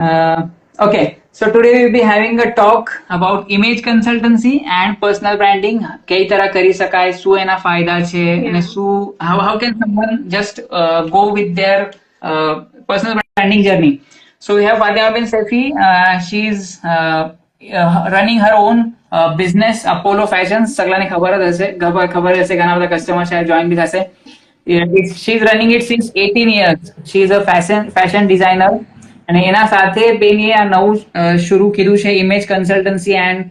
Okay, so today we'll be having a talk about image consultancy and personal branding. કઈ તરહ કરી શકાય, શું એના ફાયદા છે, અને શું how can someone just go with their personal branding journey. So we have Fatema Saify. She's running her own business, Apollo Fashions. સગલાને ખબર હશે ઘણા બધા કસ્ટમર છે જોઈન બી થશે. She's running it since 18 years. She is a fashion designer. અને એના સાથે બેને આ નવું શરૂ કર્યું છે image consultancy and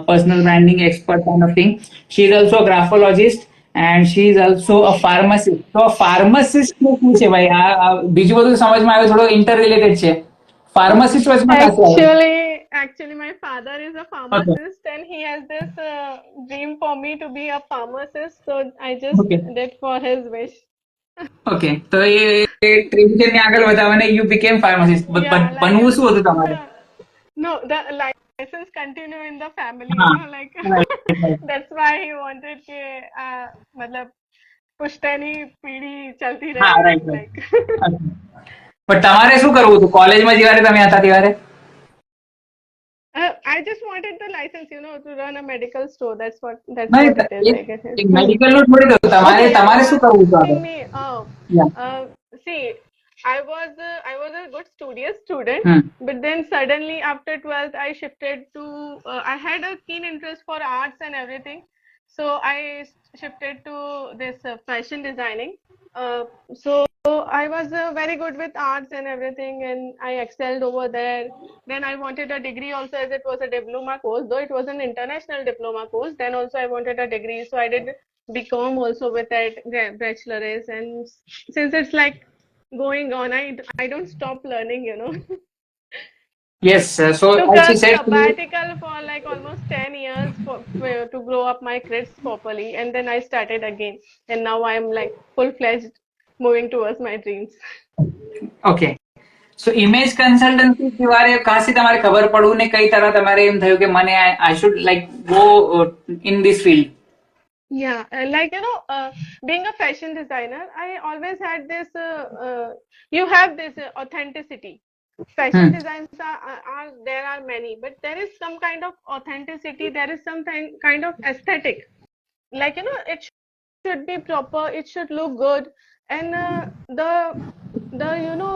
personal branding expert kind of thing. She is also graphologist and she is also a pharmacist. તો ફાર્માસિસ્ટ શું છે ભાઈ? આ બીજું બધું સમજમાં આવ્યું, થોડો ઇન્ટર રિલેટેડ છે. ફાર્માસિસ્ટ વચમાં કાશે આવે? Actually, my father is a pharmacist, and he has this dream for me to be a pharmacist. So I just did for his wish. Okay, તો એ ટ્રેડિશનને આગળ વધારવાને યુ બીકેમ ફાર્માસિસ્ટ. બનવું શું હતું તમારે? No, the license continue in the family, you know, like that's why he wanted કે મતલબ પુશ્તૈની પીઢી ચલતી રહે. હા, રાઈટ રાઈટ. પણ તમારે શું કરવું હતું કોલેજમાં જ્યારે તમે હતા ત્યારે? I just wanted the license, you know, to run a medical store. That's what it is. એક મેડિકલ નું થોડી દો તમારે શું કરવું હતું? See, I was a good studious student, but then suddenly after 12th I shifted to I had a keen interest for arts and everything, so I shifted to this fashion designing. So I was very good with arts and everything, and I excelled over there. Then I wanted a degree also, as it was a diploma course, though it was an international diploma course. Then also I wanted a degree, so I did BCom also with that bachelor's. And since it's like going on, I don't stop learning, you know. Yes, so took a sabbatical for like almost 10 years to grow up my creds properly, and then I started again, and now I'm like full-fledged moving towards my dreams. Okay, so image consultancy દ્વારા કાસી તમારે ખબર પડવું ને કઈ તરહ તમારે એમ થયું કે મને I should like go in this field? Yeah, like, you know, being a fashion designer, I always had this you have this authenticity. Fashion designs are there are many, but there is some kind of authenticity, there is some kind of aesthetic, like, you know, it should be proper, it should look good, and the you know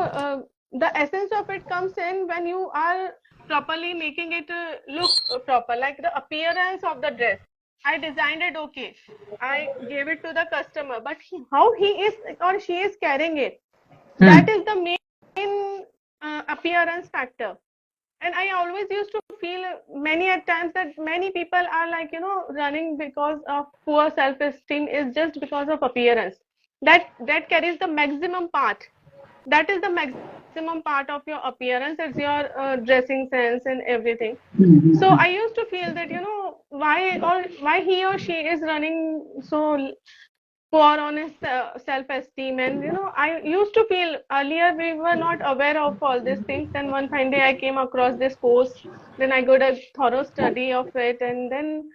the essence of it comes in when you are properly making it look proper, like the appearance of the dress. I designed it, okay, I gave it to the customer, but how he is or she is carrying it, that is the main appearance factor. And I always used to feel many at times that many people are like, you know, running because of poor self-esteem is just because of appearance. That carries the maximum part. That is the maximum part of your appearance. It's your dressing sense and everything. So I used to feel that, you know, why he or she is running so poor on his self-esteem. And, you know, I used to feel earlier we were not aware of all these things. Then one fine day I came across this course, then I got a thorough study of it, and then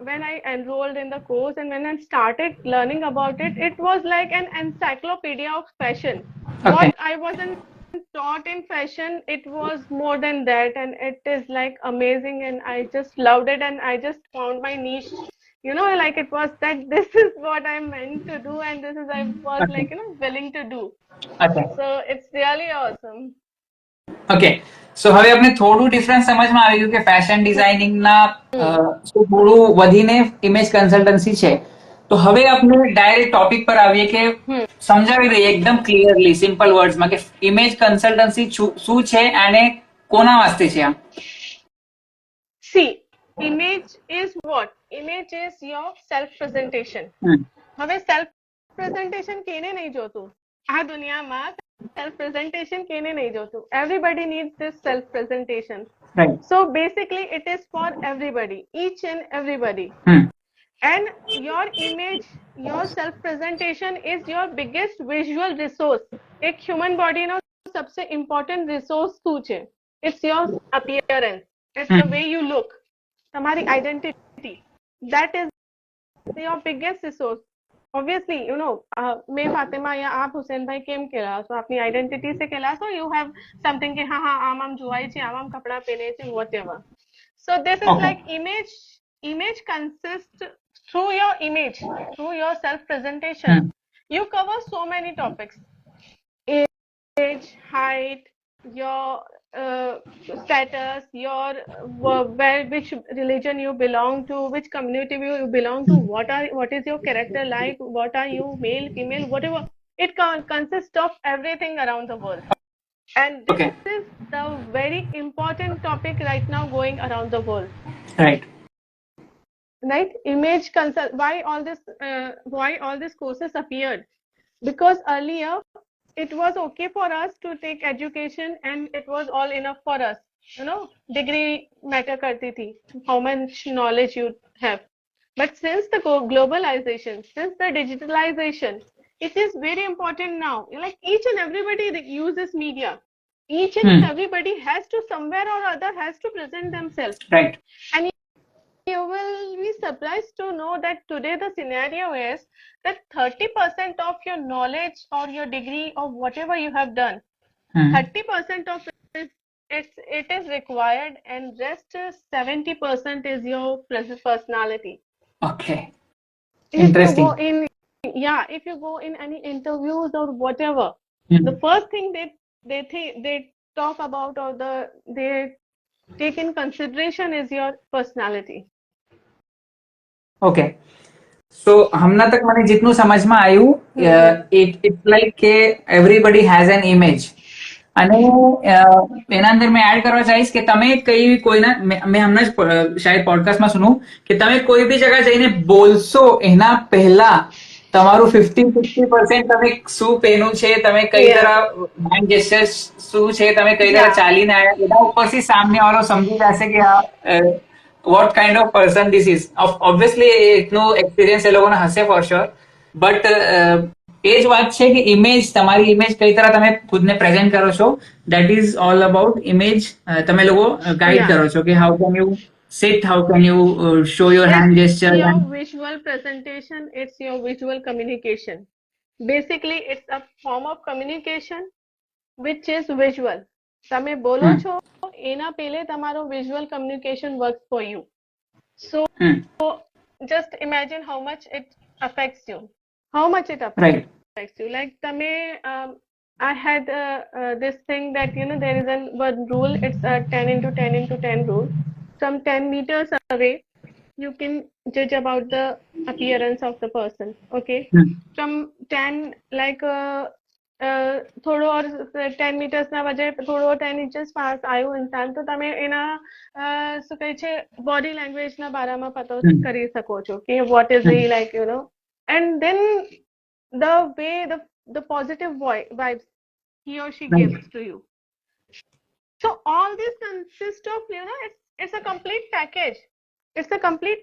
when I enrolled in the course and when I started learning about it, it was like an encyclopedia of fashion. What I wasn't taught in fashion, it was more than that, and it is like amazing, and I just loved it, and I just found my niche, you know, like it was that this is what I'm meant to do, and this is I was like, you know, willing to do. So it's really awesome. Okay, so હવે આપણે થોડું difference સમજમાં આવી ગયું કે fashion designing ના થોડું વધીને ઇમેજ કન્સલ્ટન્સી છે. તો હવે આપણે ડાયરેક્ટ ટોપિક પર આવીએ કે સમજાવી દઈએ એકદમ ક્લિયરલી સિમ્પલ વર્ડ્સમાં કે ઇમેજ કન્સલ્ટન્સી શું છે અને કોના વાસ્તે છે આ? See, image is what? Image is your self presentation. હવે self presentation કેને નહીં જોતું આ દુનિયામાં? Self presentation કેને નહીં જોતું? Everybody needs this self presentation. Right. So basically it is for everybody, each and everybody. And your image, your self presentation is your biggest visual resource. एक human body નો सबसे important resource શું છે? It's your appearance. It's the way you look. તમારી identity. That is your biggest resource. obviously, मैं फातिमा या आप हुसैन भाई કેમ કેલા so આપની આઈડેન્ટિટી से કેલા so you have something કે હા હા આમ જોવાય છે આમ કપડા પહેરે છે whatever. So this is Okay. like image consists through your image, through your self presentation. Hmm. You cover so many topics: age, height, your status, your which religion you belong to, which community you belong to, what is your character like, what are you, male, female, whatever. It consists of everything around the world, and this Okay. is the very important topic right now going around the world. Right. Right? Image consult. Why all these courses appeared? Because earlier it was okay for us to take education and it was all enough for us. Degree matter karti thi, how much knowledge you have. But since the globalization, since the digitalization, it is very important now. Like each and everybody that uses media, each and Hmm. everybody has to somewhere or other has to present themselves. Right. And you will be surprised to know that today the scenario is that 30% of your knowledge or your degree or whatever you have done, Hmm. 30% of it is required, and rest is 70% is your personality. Okay. If you go Interesting. in, yeah, if you go in any interviews or whatever, the Hmm. first thing they talk about or they take in consideration is your personality. Okay so હમણાં તક મને જેટલું સમજમાં આવ્યું it's like કે everybody has N image અને એના અંદર મેં એડ કરવા ચાહીશ કે તમે કઈ કોઈના મેં હમણાં જ શાયદ પોડકાસ્ટમાં સુનું કે તમે કોઈ બી જગ્યા જઈને બોલશો એના પહેલા તમારું 50-60% તમે શું પહેર્યું છે તમે કઈ તરહ હેન્ડ જેસ્ચર્સ શું છે તમે કઈ તરહ Yeah. ચાલીને આવ્યા એના ઉપરથી સામે વાળો સમજી જશે કે આ what kind of person this is. Obviously એટલું એક્સપિરિયન્સ એ લોકોને હશે ફોર શ્યોર બટ એ જ વાત છે કે ઇમેજ તમારી ઇમેજ કઈ તરહ તમે ખુદને પ્રેઝન્ટ કરો છો that is all about image તમે લોકો ગાઈડ Yeah. કરો છો કે how can you sit, how can you show your hand It's gesture your and visual presentation, it's your visual communication. Basically, it's a form of communication which is visual. તમે બોલો hmm, છો એના પહેલે તમારો visual communication works for you. So hmm, just imagine how much it affects you. How much it right affects you. Like tame, I had this thing that there is one rule. It's a 10 into 10 into 10 rule. From 10 meters away, you can judge about the appearance of the person. Okay, hmm, from 10 like થોડો ઓર 10 meters ના બજાય થોડો 10 inches pass આવ્યો ઇન્સાન તો તમે એના શું કહે છે બોડી લેંગ્વેજ ના બારામાં પતો hmm, કરી શકો છો કે what is he hmm, like, and then the way the positive vibes he or she right gives to you. So all this consists of, it's a complete package. It's a complete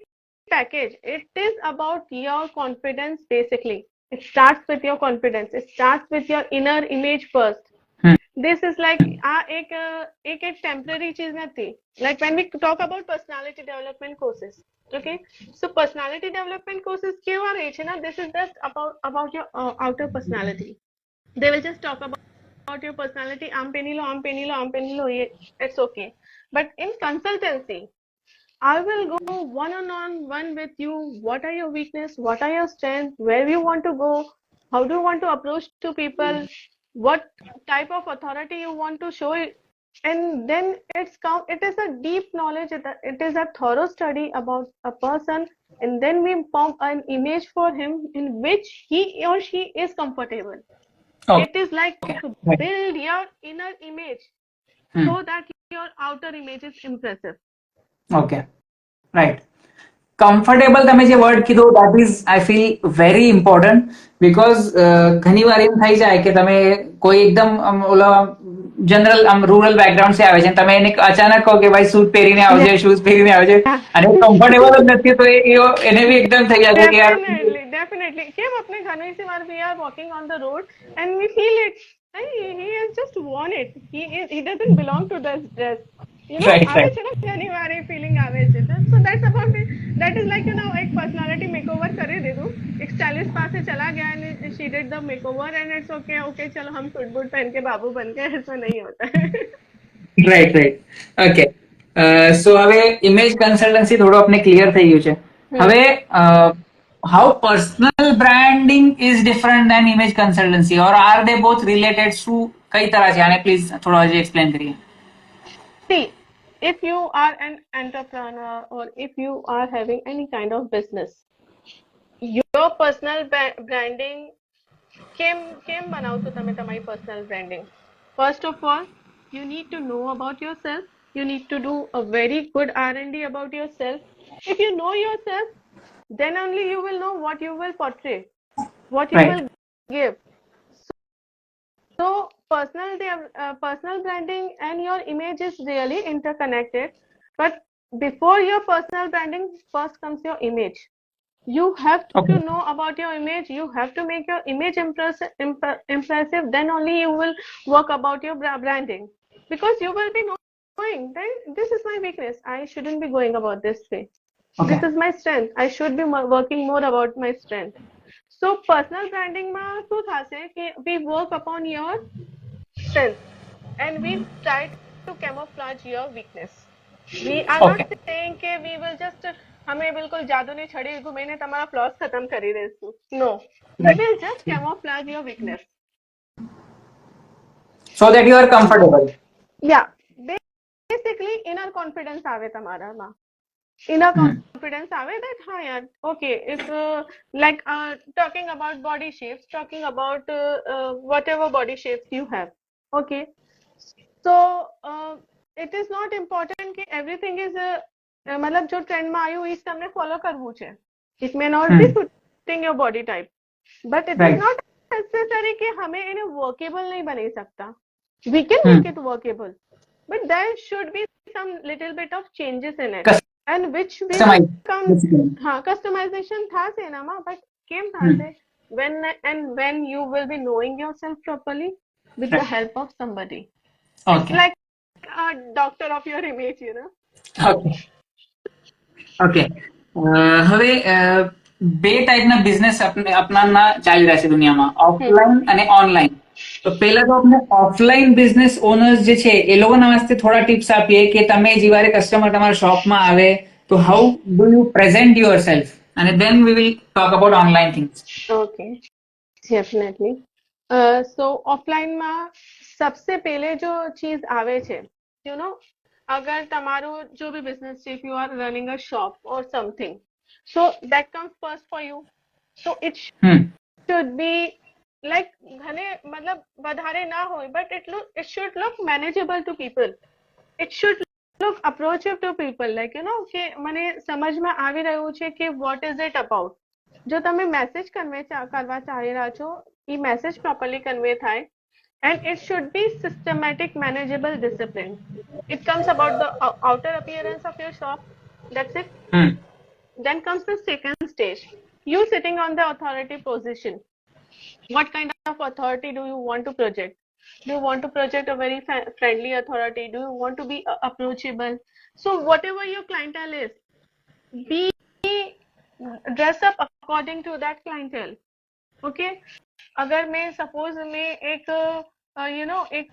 package. It is about your confidence basically. It starts with your confidence. It starts with your inner image first. hmm, This is like एक temporary चीज नहीं. Like when we talk about personality development courses, okay? So personality development courses क्यों आ रही है ना? This is just about your outer personality. They will just talk about your personality. आम पे नी लो ये it's okay. But in consultancy, I will go one with you. What are your weakness? What are your strengths? Where you want to go? How do you want to approach to people? What type of authority you want to show it? And then it is a deep knowledge. It is a thorough study about a person, and then we form an image for him in which he or she is comfortable. okay It is like to right build your inner image hmm, so that your outer image is impressive. okay right comfortable તમે જે word કીધો that is I feel very important because ઘણી વાર એમ થઈ જાય કે તમે કોઈ એકદમ ઓલા જનરલ આમ રૂરલ બેકગ્રાઉન્ડ से આવે છે તમે એને અચાનક કહો કે ભાઈ સૂટ પહેરીને આવજે શૂઝ પહેરીને આવજે Yeah. અને કમ્ફર્ટેબલ જ નથી તો એને બી એકદમ થઈ જાય કે યાર Definitely. કેમ अपने घर में से we are walking on the road and we feel it. He has just worn it. He doesn't belong to this dress. Right, આવે right. છે ને ઘણી વાર એ ફિલિંગ આવે છે. So that's about it. That is like એક personality makeover કરી દીધું. એક स्टाइलिस्ट પાસે चला गया and she did the makeover and it's okay, okay चलो हम सूट बूट पहन के बाबू बन गए, ऐसा नहीं होता है. રાઈટ રાઈટ ઓકે સો હવે ઇમેજ કન્સલ્ટન્સી થોડું આપણે ક્લિયર થઈ ગયું છે હવે how personal branding is different than image consultancy or are they both related શું કઈ तरह છે આને પ્લીઝ થોડા હજી એક્સપ્લેન કરીએ. See, if you are an entrepreneur or if you are having any kind of business, your personal branding કેમ બનાવશો તમે તમારી personal branding? First of all, you need to know about yourself. You need to do a very good R&D about yourself. If you know yourself, then only you will know what you will portray, what you right will give. So personal branding and your image is really interconnected. But before your personal branding, first comes your image. You have okay to know about your image. You have to make your image impressive. Then only you will work about your branding, because you will be knowing that this is my weakness. I shouldn't be going about this way. Okay This is my strength. I should be working more about my strength. So personal branding માં શું થશે કે we work upon your strength and we try to camouflage your weakness. We are not okay saying કે we will just અમે બિલકુલ જાદુની છડી ઘુમીને તમારા flaws ખતમ કરી દઈશું. No, we right will just camouflage your weakness. So that you are comfortable. Yeah, basically inner confidence આવે તમારામાં. Inner confidence આવે that ha yaar, okay, if like talking about body shapes, talking about whatever body shapes you have, okay, so it is not important કે everything is મતલબ જો trend માં આવ્યું એ તમને follow કરવું છે. It may not be suiting your body type, but it is right not necessary કે અમે એને workable નહીં બની सकता. We can make it workable, but there should be some little bit of changes in it, and which will customize come. Basically. Customization થશે એનામાં, but કેમ થશે? When you will be knowing yourself properly with the help of somebody. It's okay like a doctor of your image. Okay okay હવે બે ટાઈપના business આપણા ચાલી રહ્યા છે દુનિયામાં ઓફલાઈન અને ઓનલાઈન તો પહેલા તો આપણે ઓફલાઈન બિઝનેસ ઓનર્સ જે છે એ લોકોના વાસ્તે થોડા ટિપ્સ આપીએ કે તમે જ્યારે કસ્ટમર તમારા શોપમાં આવે તો how do you present yourself અને then we will talk about online things. Okay, definitely. So offline માં सबसे पहले जो चीज आवे છે, अगर તમારું जो भी business છે, if you are running a shop or something, so that comes first for you. So it should be like ઘણે મતલબ વધારે ના હોય, but it should look manageable to people. It should look approachable to people, like કે મને સમજમાં આવી રહ્યું છે કે what is it about. જો તમે મેસેજ કરવા ચાહી રહ્યા છો, એ મેસેજ પ્રોપરલી કન્વે થાય, and it should be systematic, manageable, disciplined. It comes about the outer appearance of your shop. That's it. Then comes the second stage. You sitting on the authority position. What kind of authority do you want to project? Do you want to project a very friendly authority? Do you want to be approachable? So whatever your clientele is, be dress up according to that clientele. Okay, अगर मैं suppose मैं एक एक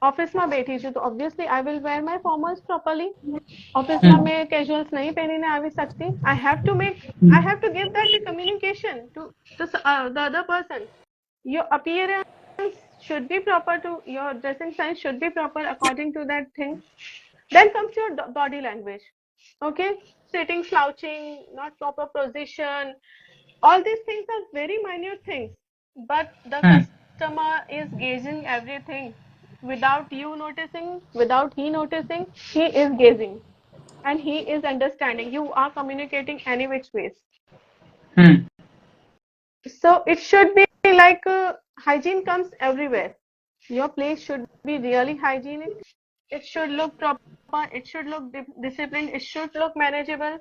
office में बैठी છું तो obviously I will wear my formals properly. Office में मैं casuals नहीं पहनीने આવી सकતી. I have to give that communication to the other person. Your appearance should be proper, to your dressing sense should be proper according to that thing. Then comes your body language. Okay, sitting, slouching, not proper position, all these things are very minute things, but the customer is gauging everything without you noticing, without he noticing. He is gauging and he is understanding. You are communicating any which ways. So it should be like hygiene comes everywhere. Your place should be really hygienic. It should look proper. It should look disciplined. It should look manageable.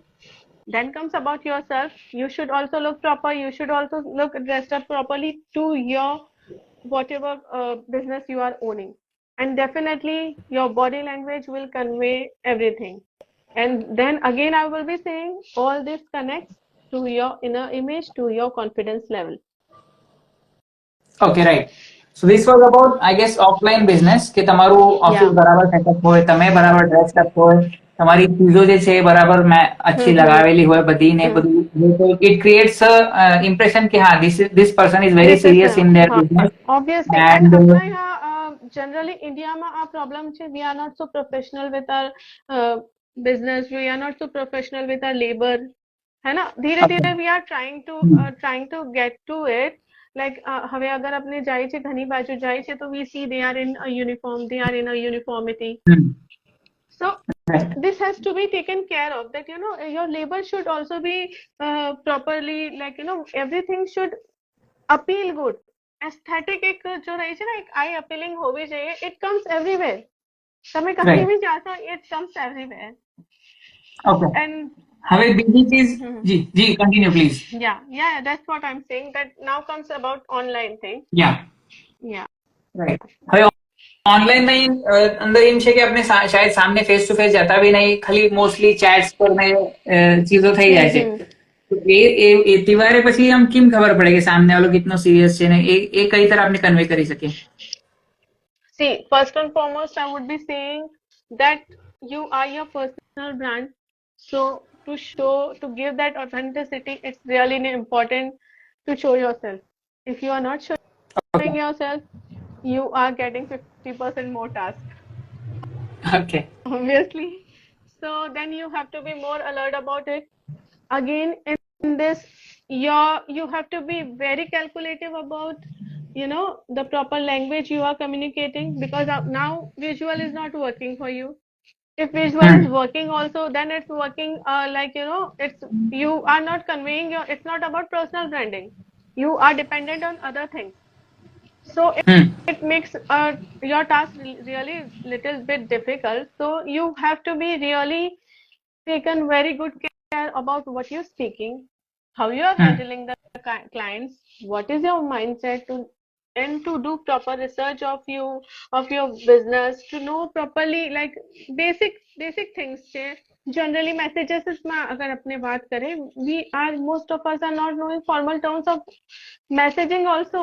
Then comes about yourself. You should also look proper. You should also look dressed up properly to your whatever business you are owning. and definitely your body language will convey everything. And then again, I will be saying all this connects to your inner image, to your confidence level. Okay, right. So this was about, I guess, offline business કે તમારું office Yeah. બરાબર setup હોય, તમે બરાબર dress up હોય, તમારી ચીજો જે છે એ બરાબર अच्छी Hmm. લગાવેલી હોય બધી ને Hmm. બધું, it creates a impression कि हाँ, this person is very This is serious in their हाँ, business. obviously, and And अपना यहाँ generally India में our problem છે, we are not so professional with our business, we are not so professional with our labor, है ना? धीरे okay. धीरे we are trying to get to it. Like હવે અગર આપણે જાય છે ઘણી બાજુ જાય છે તો we see they are in a uniform, they are in a uniformity. Hmm. So Right. this has to be taken care of, that you know your labor should also be properly, like you know, everything should appeal good. Aesthetic એક જો રહી છે ને, એક eye appealing હોવી જોઈએ. It comes everywhere. તમે કहीं Right. भी જાશો, it comes everywhere. Okay. And હવે બીજી ચીજ, hmm, જી જી continue please. yeah, that's what I'm saying, that now comes about online thing. Yeah Yeah. Right. હવે ઓનલાઈન માં અંદર એમ છે કે આપણે શાયદ સામને ફેસ ટુ ફેસ જતા બી નહીં, ખાલી મોસ્ટલી ચેટ્સ પર ને ચીજો થઈ જાય છે. Hmm. તો એ તિવારે પછી આમ કેમ ખબર પડે કે સામને વાળો કેટલો સિરિયસ છે ને એ કઈ तरह આપણે કન્વે કરી શકીએ? See, first and foremost, I would be saying that you are your personal brand. So to give that authenticity, it's really important to show yourself. If you are not showing okay. yourself, you are getting 50% more task, okay. obviously. So then you have to be more alert about it. Again, in this, you have to be very calculative about, you know, the proper language you are communicating, because now visual is not working for you. If visual is hmm. working also, then it's working like you know, it's you are not conveying your, it's not about personal branding, you are dependent on other things. So hmm. it makes your task really little bit difficult. So you have to be really taken very good care about what you're speaking, how you are hmm. handling the clients, what is your mindset, to and to do proper research of your business, to know properly, like basic things છે. Generally messages માં અગર આપણે વાત કરીએ, we are, most of us are not knowing formal terms of messaging also.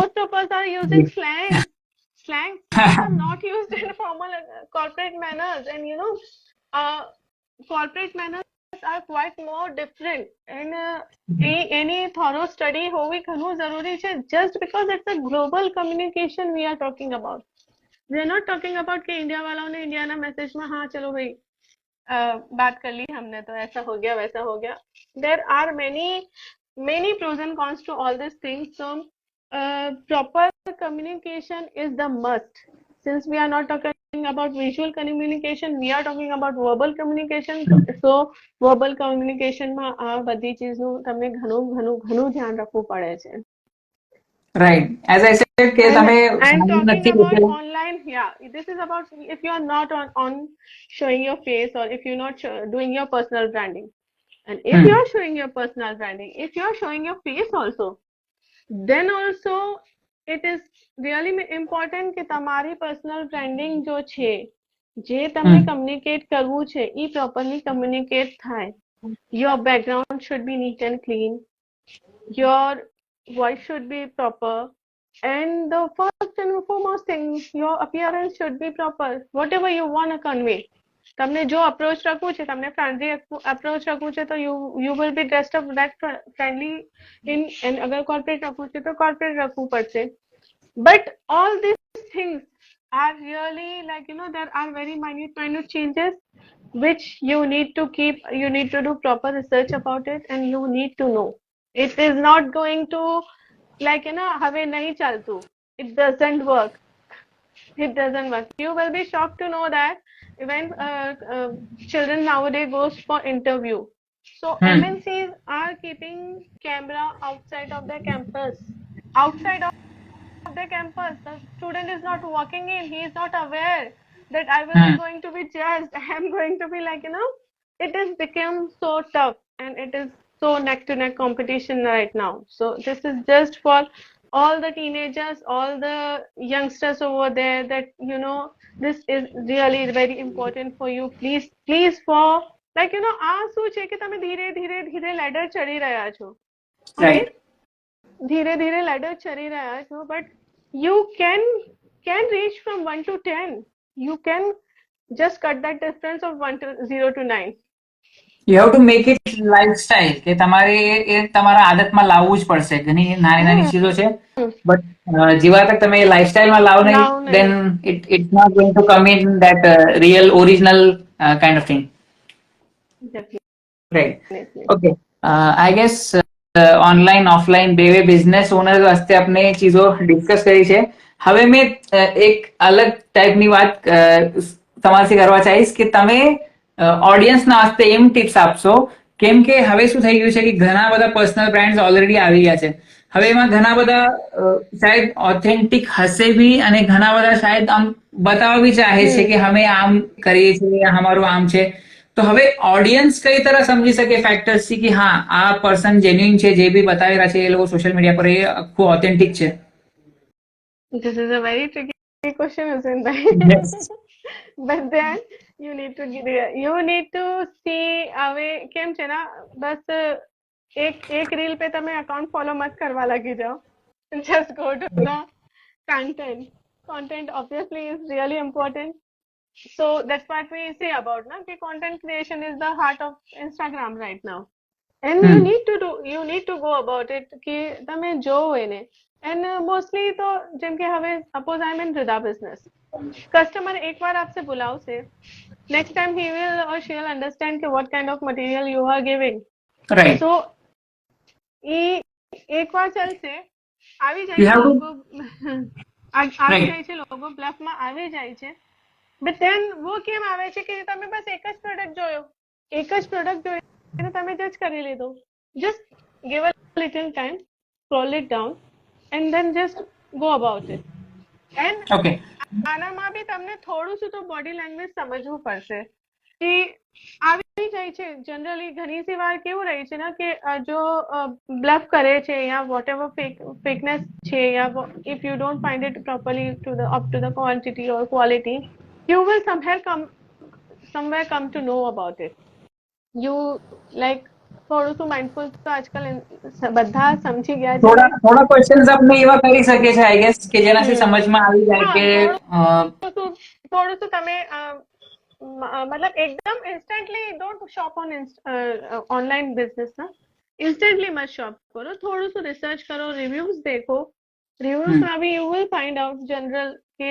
Most of us are using exactly. slangs which are not used in formal corporate manners, and you know, uh, corporate manners are quite more different, and any thorough study હોવી ઘણું જરૂરી છે, just because it's a global communication we are talking about. We are not talking about कि India वालों ने India ना message में हाँ चलो भाई बात कर ली हमने तो ऐसा हो गया वैसा हो गया. There are many pros and cons to all these things. So proper communication is the must. Since we are not talking about visual communication, we are talking about verbal communication. So verbal communication માં આ બધી ચીજનું તમને ઘણું ઘણું ઘણું ध्यान રાખવું પડે છે. રાઈટ. એઝ આઈ સેડ કે તમે And સામે talking નથી about એટલે. online, yeah, this is about if you are not on showing your face, or if you're not doing your personal branding. And if hmm. you're showing your personal branding, if you're showing your face also, then also it is really important કે તમારી personal branding જો છે, જે તમને હમ. communicate કરવું છે, એ properly communicate થાય. Your background should be neat and clean. Your voice should be proper. And the first and foremost thing, your appearance should be proper. Whatever you want to convey. તમને જો approach રાખવું છે, તમને friendly approach રાખવું છે, તો you will be dressed up that friendly in, and અગર corporate રાખવું છે તો કોર્પોરેટ રાખવું પડશે. But all these things are really, like you know, there are very minute changes which you need to keep, you need to do proper research about it, and you need to know. It is not going to, like you know, હવે નહીં ચાલતું, it doesn't work. It doesn't work. You will be shocked to know that when children nowadays goes for interview, so hmm. MNCs are keeping camera outside of their campus. Outside of the campus, the student is not walking in. He is not aware that I will be hmm. going to be judged. I am going to be, like you know, it has become so tough, and it is so neck to neck competition right now. So this is just for all the teenagers, all the youngsters over there, that this is really very important for you. Please, for like આ શું છે કે તમે ધીરે ધીરે ધીરે ladder ચડી રહ્યા છો. Okay, Right. ધીરે ધીરે લેડર ચડી રહ્યા છો, but you can reach from 1 to 10. You can just cut that difference of 0 to 9. You have to make it lifestyle કે તમારે એ તમારા આદતમાં લાવવું જ પડશે. ઘણી નાની નાની ચીજો છે, બટ જેવા તક તમે લાઈફસ્ટાઈલમાં લાવો નહીં, Now, then it's not going to come in that real original kind of thing. Right. definitely. Okay. I guess online offline બે બિઝનેસ ઓનર વાસ્તે આપણે ચીજો ડિસ્કસ કરી છે. હવે મેં એક અલગ ટાઈપની વાત તમારાથી કરવા ચાહીશ કે તમે ઓડિયન્સના વાસ્તે એમ ટિપ્સ આપશો, કેમ કે હવે શું થઈ ગયું છે કે ઘણા બધા પર્સનલ બ્રાન્ડ્સ ઓલરેડી આવી ગયા છે. હવે એમાં ઘણા બધા શાયદ ઓથેન્ટિક હશે બી અને ઘણા બધા શાયદ આમ બતાવવા બી ચાહે છે કે અમે આમ કરીએ છીએ, અમારું આમ છે. તો હવે ઓડિયન્સ કઈ તરહ સમજી શકે ફેક્ટર્સ થી કે હા આ પર્સન જેન્યુઇન છે, જે બી બતાવી રહ્યા છે એ લોકો સોશિયલ મીડિયા પર, એ આખું ઓથેન્ટિક છે? This is a very tricky question, Hussein bhai. Yes. But then you need to see હવે કેમ છે ના, બસ એક રીલ पे તમે અકાઉન્ટ ફોલો મત કરવા લાગી જાઓ. Just go to the content obviously is really important. So that's what we say about na कि content creation is the heart of Instagram right now. And you need to go about it कि તમે જોવો એને. And mostly તો જેમ કે હવે suppose I'm in rida business, customer એક વાર આપસે बुलावશે, next time he will or she will understand कि what kind of material you are giving. Right. So એ એક વાર ચાલશે, આવી જાય You છે have to. લોકો, આવી Right. જાય છે લોકો, બ્લફમાં આવી જાય છે. બટ ધેન वो કેમ આવે છે કે તમે બસ એક જ પ્રોડક્ટ જોયો, એક જ પ્રોડક્ટ જોઈને તમે જજ કરી લીધો. Just give a little time, scroll it down and then just go about it. And Okay. આનામાં બી તમને થોડું શું તો બોડી લેંગ્વેજ સમજવું પડશે કે આવી જાય છે. જનરલી ઘણી સી વાર કેવું રહે છે ને કે જો બ્લફ કરે છે યા વોટ એવર ફેકનેસ છે, યા if you don't find it properly up to the quantity or quality, you will somewhere come to know about it. You like થોડું શું માઇન્ડફુલ તો આજકાલ બધા સમજી ગયા છે. થોડા થોડા ક્વેશ્ચન્સ આપણે એવા કરી શકીએ છીએ આઈ ગેસ કે જેનાથી સમજમાં આવી જાય હા, કે થોડું શું તમે मतलब एकदम instantly don't shop on online business ना, instantly मत shop करो, थोड़ा सा research करो, reviews देखो. Reviews में भी you will find out general कि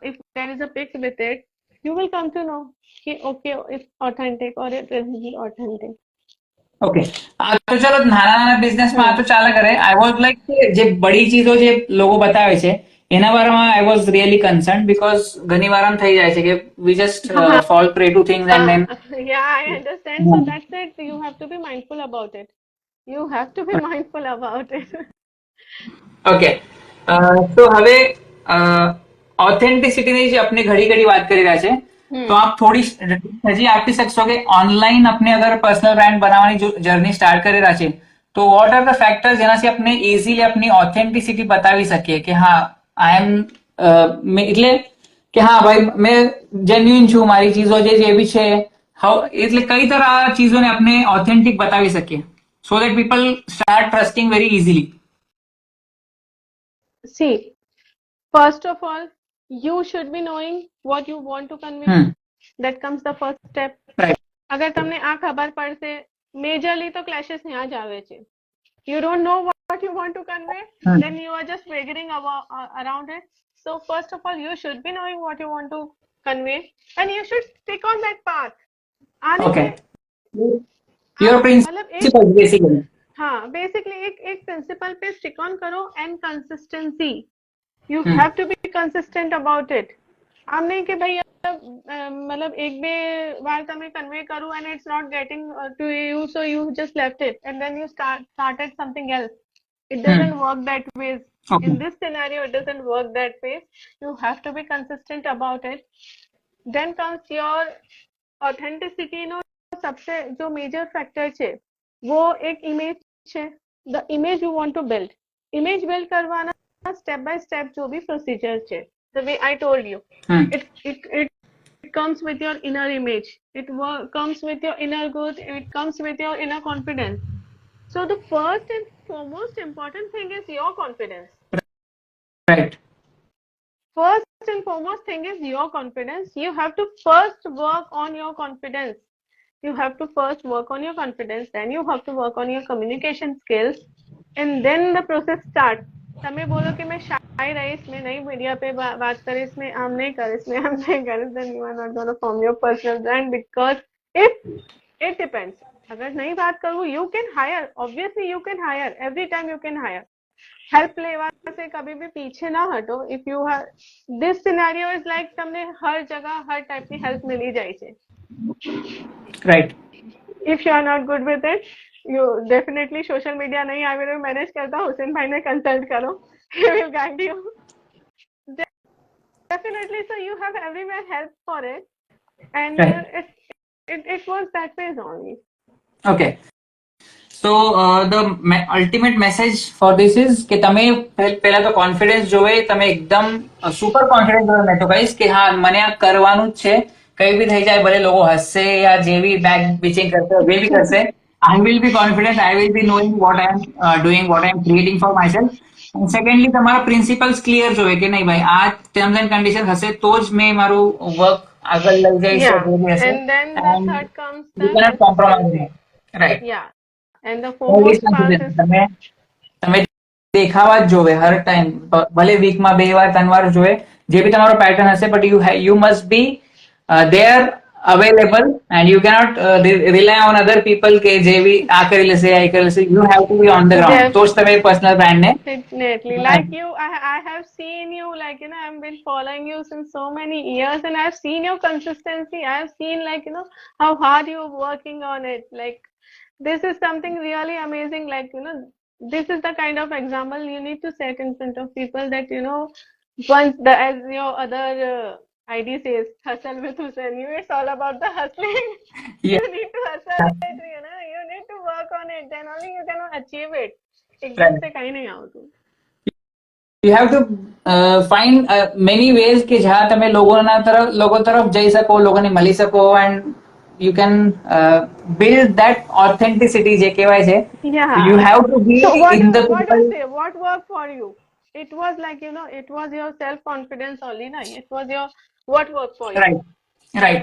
if there is a pic with it, you will come to know कि okay it's authentic or it isn't authentic. Okay. આ તો ચલો નાના નાના બિઝનેસમાં આ તો ચાલે કરે. આઈ વોઝ લાઈક જે બડી ચીજો જે લોકો બતાવે છે એના બારામાં I was really concern, because ઘણી વાર આમ થઈ જાય છે કે we just fall prey to things and then. Yeah, I understand. So that's it. You have to be mindful about it. You have to be mindful about it. Okay. તો હવે ઓથેન્ટિસિટીની જે આપણે ઘડી ઘડી વાત કરી રહ્યા છે, તો આપ થોડી હજી આપી શકશો કે ઓનલાઈન આપણે અગર પર્સનલ બ્રાન્ડ બનાવવાની જર્ની સ્ટાર્ટ કરી રહ્યા છે તો વોટ આર ધ ફેક્ટર્સ જેનાથી આપણે ઇઝીલી આપણી ઓથેન્ટિસિટી બતાવી શકીએ કે હા આઈ એમ એટલે કે હા ભાઈ મેં જેન્યુઇન છું, મારી ચીજો જે બી છે એટલે કઈ તરહ આ ચીજોને આપણે ઓથેન્ટિક બતાવી શકીએ so that people start trusting very easily? See, first of all, you should be knowing what you want to convey. That comes the first step. Right. अगर તમને આ ખબર પડશે, majorly તો clashes ત્યાં જ આવે છે. You don't know what you want to convey, then you are just figuring around it. So first of all, you should be knowing what you want to convey and you should stick on that path. Okay. Your principles basically. हाँ, basically एक principle पे stick on करो and consistency. You have to be consistent about it. આમ નહીં કે ભાઈ मतलब एक बे बार તમે convey करो and it's not getting to you, so you just left it and then you started something else. It doesn't work that way. Okay. In this scenario, it doesn't work that way. You have to be consistent about it. Then comes your authenticity. નો सबसे जो major factor છે वो एक image છે, the image you want to build. Image build करवाना step by step जो भी procedure है, the way I told you, Hmm. it comes with your inner image, comes with your inner growth, it comes with your inner confidence. So the first and foremost important thing is your confidence. Right. First and foremost thing is your confidence. You have to first work on your confidence. You have to first work on your confidence, then you have to work on your communication skills, and then the process starts. તમે બોલો કે मैं shy रहीશ, मैं नहीं media पे बात करीશ, मैं આમ નહીં કરીશ, मैं આમ નહીં કરીશ, then you are not going to form your personal brand, because if it depends. अगर नहीं बात करूँ, you can hire, obviously you can hire, every time you can hire. Help लेवा से कभी भी पीछे ना हटो. If you have this scenario is like તમને હર જગા હર ટાઈપની હેલ્પ મળી જાય છે. Right. If you are not good with it, you definitely social media नहीं आगे मैनेज करता, हुसैन भाई ने कंसल्ट करो, he will guide you definitely. So you have everywhere help for it, and Right. it was that way only. Okay. So the ultimate message for this is કે તમે પહેલા તો કોન્ફિડન્સ જોવે, તમે એકદમ સુપર કોન્ફિડન્સ જોવે. મેં તો કહીશ કે હા મને આ કરવાનું જ છે, કઈ બી થઈ જાય, ભલે લોકો હસશે યા જે બી બેક બીચિંગ કરશે જે બી કરશે, I will be confident, I will be knowing what I am doing, what I am creating for myself. And secondly તમારા પ્રિન્સિપલ્સ ક્લિયર જોવે કે નહીં ભાઈ આ ટર્મ્સ એન્ડ કન્ડિશન હશે તો જ મેં મારું વર્ક આગળ લઈ જઈશ Yeah, જે બી હશે. and then the And third comes you the cannot compromise. consistency. Right. Yeah, and the Always foremost part consistent. is તમે દેખાવા જ જોવે હર ટાઈમ, ભલે વીકમાં 2 વાર 3 વાર જોવે જે બી તમારો પેટર્ન હશે, but you must be there available, and you cannot rely on other people કે જે બી આ કરી લેશે આ કરી લેશે. You have to B on the ground, તો જ તમે personal બ્રાન્ડને. definitely, like you, I have seen you, like, I've been following you since so many years, and I've seen your consistency. I've seen, like, how hard you're working on it. Like, this is something really amazing. Like, this is the kind of example you need to set in front of people, that, once the, as your other ID says, hustle with Hussein, it's all about the hustling. Yeah. You need to hustle it, you need to work on it, then only you can achieve it. एकदम Right. से कहीं नहीं આવતું. You have to find many ways કે જ્યાં તમે લોકો તરફ જઈ શકો, લોકોને મળી શકો, and you can build that authenticity જે કહેવાય છે. Yeah. You have to be So what in do the what do people. you say? What worked for you? It was like, it was your self confidence only, na? It was your what worked for you? Right. Right.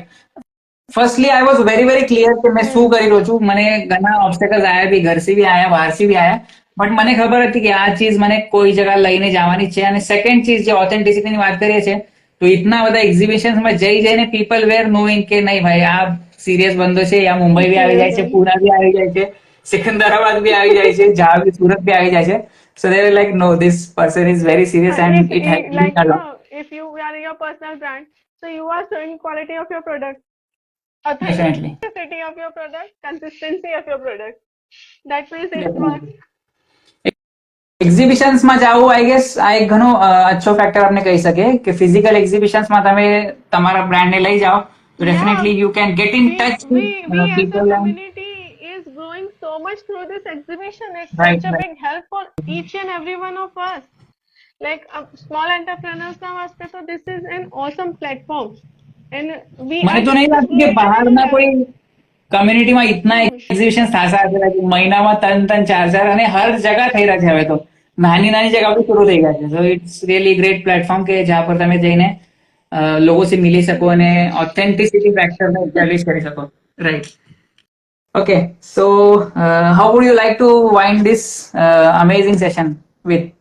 Firstly I was very very clear કે મેં શું કરી રહ્યો છું. મને ઘણા obstacles આયા બી, ઘરથી બી આયા, બહારથી બી આયા, બટ મને ખબર હતી કે આ ચીજ મને કોઈ જગ્યા લઈને જવાની છે. અને સેકન્ડ ચીજ જે ઓથેન્ટિસિટીની વાત કરીએ છીએ, તો ઇતના બધા એક્ઝિબિશન્સમાં જઈ જઈને પીપલ વેર નોઈંગ કે નહીં ભાઈ આ સિરિયસ બંદો છે, યા મુંબઈ બી આવી જાય છે, પુના બી આવી જાય છે, સિકંદરાબાદ બી આવી જાય છે, જહાં બી સુરત બી આવી જાય છે. So they were like no, this person is very serious and it help me Like, a lot. if you are your personal brand, so you are showing quality of your product, Definitely. authenticity of your product, consistency of your product. That means it works. એક્ઝિબિશન્સમાં જવું I guess આ એક ઘણો અચ્છો factor આપણે કહી શકીએ કે physical એક્ઝિબિશન્સમાં તમે તમારા બ્રાન્ડને લઈ જાઓ તો definitely you can get in touch We with as a people. community is growing so much through this exhibition. It's Right, such a right. big help for each and every one of us. Like, small entrepreneurs now, so this is an awesome platform, and we મને are તો નહીં just લાગતું કે going બહારના કોઈ everywhere. કમ્યુનિટીમાં ઇતના exhibition થાશે આપેલા કે મહિનામાં 3 3 4 4 અને હર જગા થઈ રહ્યા છે હવે તો. નાની નાની જગા બી શરૂ થઈ ગયા છે. So it's really great platform કે જ્યાં પર તમે જઈને લોકો से मिली सको અને ઓથેન્ટિસિટી ફેક્ટરને એસ્ટાબ્લિશ કરી શકો. Right. Okay, so how would you like to wind this amazing session with?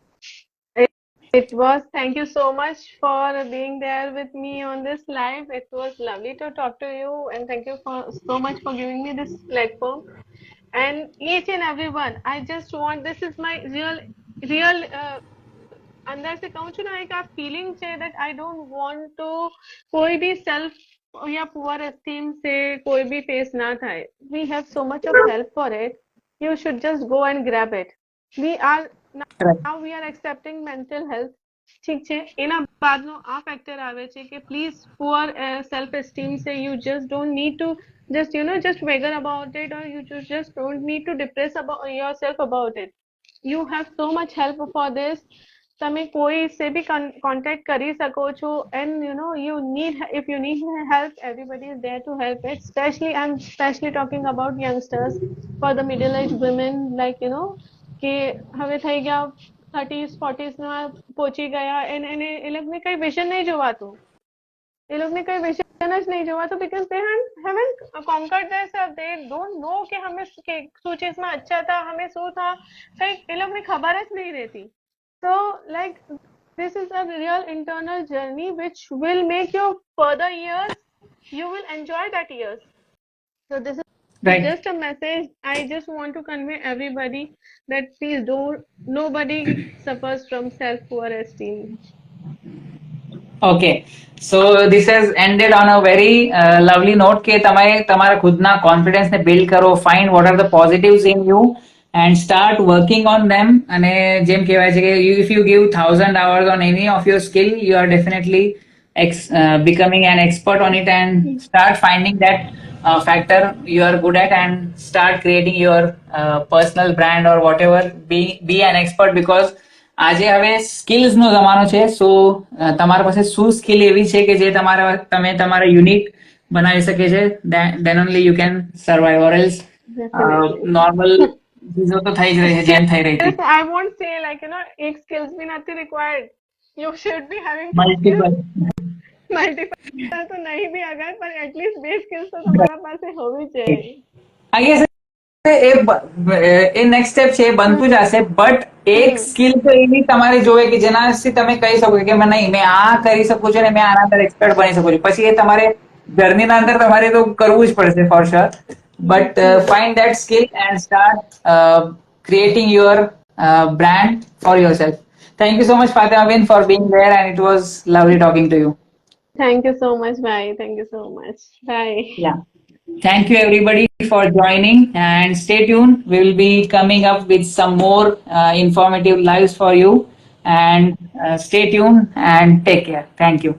It was, thank you so much for being there with me on this live. It was lovely to talk to you, and thank you for so much for giving me this platform. And each and everyone, I just want, this is my real अंदर से कहूँ છું ना, एक આ feeling છે that I don't want to કોઈ બી self या poor esteem से कोई भी face ना થાય. We have so much of help for it. You should just go and grab it. We are now we are accepting mental health. ઠીક છે, એના બાદનો આ ફેક્ટર આવે છે કે પ્લીઝ પુઅર સેલ્ફ એસ્ટીમ से you just don't need to just just wagger about it, or you just don't need to depress about yourself about it. you have so much help for this. તમે કોઈ સે બી contact કરી શકો છો, and you know, you need, if you need help, everybody is there to help it. Especially, I'm especially talking about youngsters, for the middle aged women, like you know, કે હવે થઈ ગયા 30s 40s માં પહોંચી ગયા, એને એ લોકોને કઈ વિઝન નહીં જોવાતું, એ લોકોને કઈ વિઝન જ નહીં જોવાતું, because they haven't conquered themselves. They don't know કે હમે શું ચીજમાં અચ્છા હતા, હમે શું था, કઈ એ લોકોને ખબર જ નહીં રહેતી. So like, this is a real internal journey which will make your further years, you will enjoy that years. So this is Right. just a message I just want to convey everybody, that please don't, nobody suffers from self poor esteem. Okay, so this has ended on a very lovely note કે તમે તમારા ખુદના confidence ને build કરો, find what are the positives in you and start working on them. અને જેમ કહેવાય છે કે if you give 1000 hours on any of your skill, you are definitely becoming an expert on it, and start finding that factor you are good at and start creating your personal brand or whatever. Be an expert, because આજે હવે skills નો જમાનો છે. સો તમારા પાસે શું skill એવી છે કે જે તમે તમારા યુનિક બનાવી શકે છે, then only you can survive, or else normal ચીજો તો થઈ જ રહી છે જેમ થઈ રહી છે. I won't say like, you know, એક skills भी nothing required. You should be having Multiple. तो नहीं भी अगर, पर एटलीस्ट બે skills तो તમારા પાસે હોવી જોઈએ. I guess A next step છે, એ બનતું જશે, બટ એક સ્કિલ તો એવી તમારે જોવે કે જેનાથી તમે કહી શકો કે નહીં, મેં આ કરી શકું છું ને મેં આના અંદર એક્સપર્ટ બની શકું છું. પછી એ તમારે જર્નીના અંદર તમારે તો કરવું જ પડશે for sure, but find that skill and start creating your brand for yourself. Thank you so much, Fatema Bin, for being there, and it was lovely talking to you. Thank you so much. Bye. Thank you so much. Bye. Yeah. Thank you everybody for joining, and stay tuned. We will be coming up with some more informative lives for you, and stay tuned and take care. Thank you.